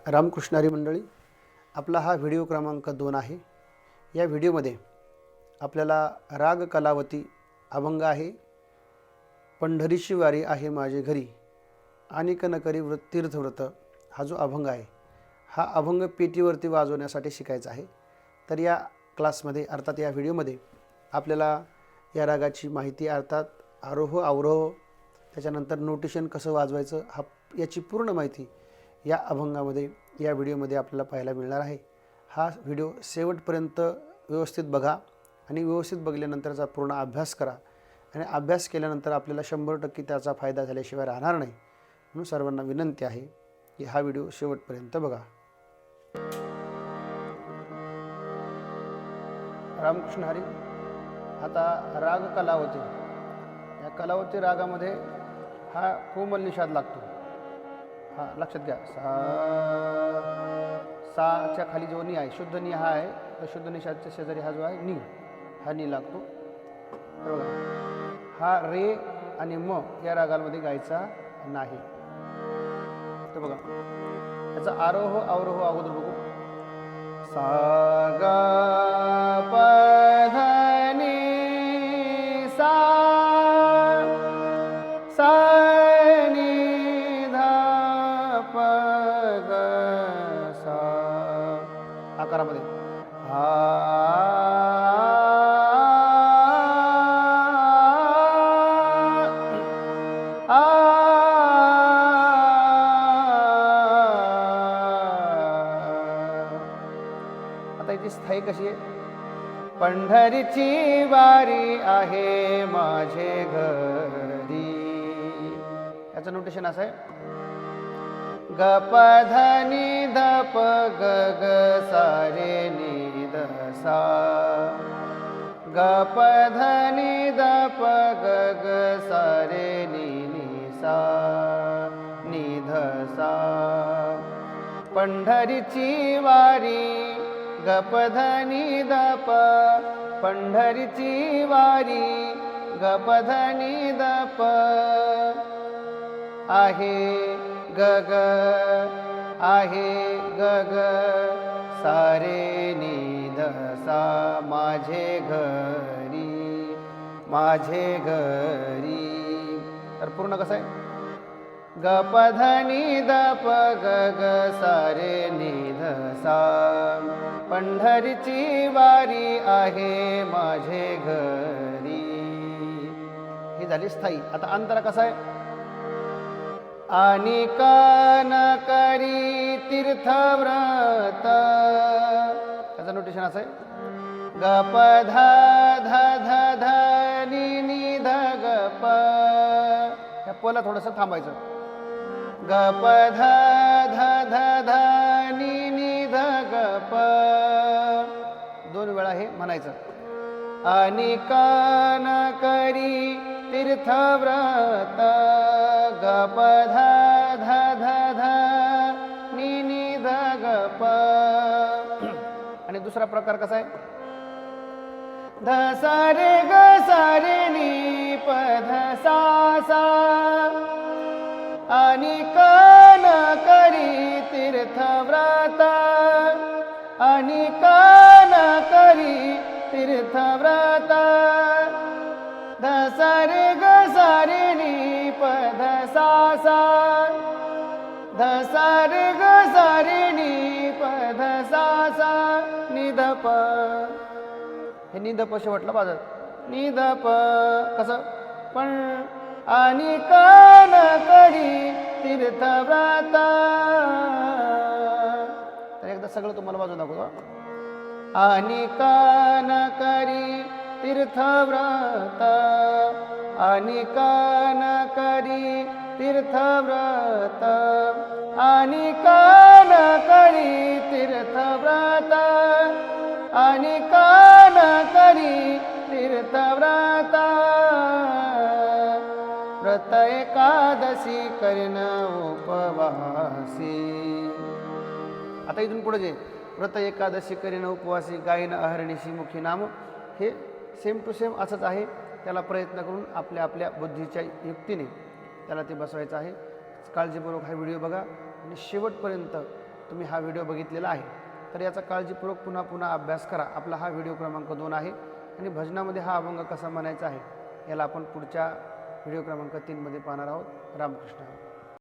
रामकृष्णारी मंडळी, आपला हा व्हिडिओ क्रमांक 2 आहे। या व्हिडिओमध्ये आपल्याला राग कलावती अभंग आहे, पंढरीची वारी आहे माझे घरी आणि न करी तीर्थव्रत हा जो अभंग आहे, हा अभंग पेटीवरती वाजवण्यासाठी शिकायचा आहे। तर या क्लासमध्ये अर्थात या व्हिडिओमध्ये आपल्याला या रागाची माहिती, अर्थात आरोह अवरोह, त्याच्यानंतर नोटेशन कसं वाजवायचं, याची पूर्ण माहिती या अभंगामध्ये, या व्हिडिओमध्ये आपल्याला पाहायला मिळणार आहे। हा व्हिडिओ शेवटपर्यंत व्यवस्थित बघा आणि व्यवस्थित बघितल्यानंतरचा पूर्ण अभ्यास करा आणि अभ्यास केल्यानंतर आपल्याला 100% त्याचा फायदा झाल्याशिवाय राहणार नाही। म्हणून सर्वांना विनंती आहे की हा व्हिडिओ शेवटपर्यंत बघा। रामकृष्ण हरी। आता राग कलावती, या कलावती रागामध्ये हा कोमल निषाद लागतो। हा लक्षात घ्या, साच्या खाली जो नी आहे, शुद्ध नी हा आहे, तर शुद्ध निषादच्या शेजारी हा जो आहे नी, हा नी लागतो। बघा, हा रे आणि म या रागांमध्ये गायचा नाही। तर बघा, याचा आरोह अवरोह अगोदर बघू। सा गा प ध नी सा, सा नी ध प ग सा, आकारामध्ये आता याची स्थायी कशी आहे? पंढरीची वारी आहे माझे घरी, याचं नोटेशन असं आहे, ग प ध नि ध प ग ग सा रे नि ध सा, ग प ध नि ध प ग ग सा रे नि नि सा नि ध सा। पंढरीची वारी ग प ध नि ध प, पंढरीची वारी ग प ध नि ध प आहे ग ग, आहे ग ग सा रे नि ध सा माझे घरी, माझे घरी। तर पूर्ण कसं आहे? ग प ध नि ध प ग ग सा रे नि ध सा, पंढरीची वारी आहे माझे घरी, ही झाली स्थायी। आता अंतरा कसा आहे? आणि न करी तीर्थव्रत, त्याचं नोटेशन असं आहे, ग प ध ध ध ध नि नि ध ग प, या पला थोडंसं थांबायचं, ग प ध ध ध ध नि नि ध ग प, 2 वेळा हे म्हणायचं। आणि न करी तीर्थव्रत, ग प ध ध ध ध नि नि ध ग प। आणि दुसरा प्रकार कसा आहे? ध सा रे ग सा रे नि प ध सा सा, आणि न करी तीर्थव्रत, आणि न करी तीर्थव्रत, ध सा रे ग सा रे नि प ध सा सा, ध सा रे ग सा रे नि प ध सा सा नि ध प, हे नि ध प शेवटला बाजत नि ध प कसं? पण आणि न करी तीर्थव्रत। तर एकदा सगळं तुम्हाला बाजू दाखवतो। आणि न करी तीर्थव्रत, आणि न करी तीर्थव्रत, आणि न करी तीर्थव्रत, आणि न करी तीर्थव्रत, व्रत एकादशी करीन उपवासी। आता इथून पुढे जे व्रत एकादशी करीन उपवासी, गायीन अहर्निशी मुखी नाम, हे सेम टू सेम असंच आहे। त्याला प्रयत्न करून आपल्या आपल्या बुद्धीच्या युक्तीने त्याला ते बसवायचं आहे। काळजीपूर्वक हा व्हिडिओ बघा आणि शेवटपर्यंत तुम्ही हा व्हिडिओ बघितलेला आहे, तर याचा काळजीपूर्वक पुन्हा पुन्हा अभ्यास करा. आपला हा व्हिडिओ क्रमांक 2 आहे आणि भजनामध्ये हा अभंग कसा म्हणायचा आहे याला आपण पुढच्या व्हिडिओ क्रमांक 3 मध्ये पाहणार आहोत. रामकृष्ण.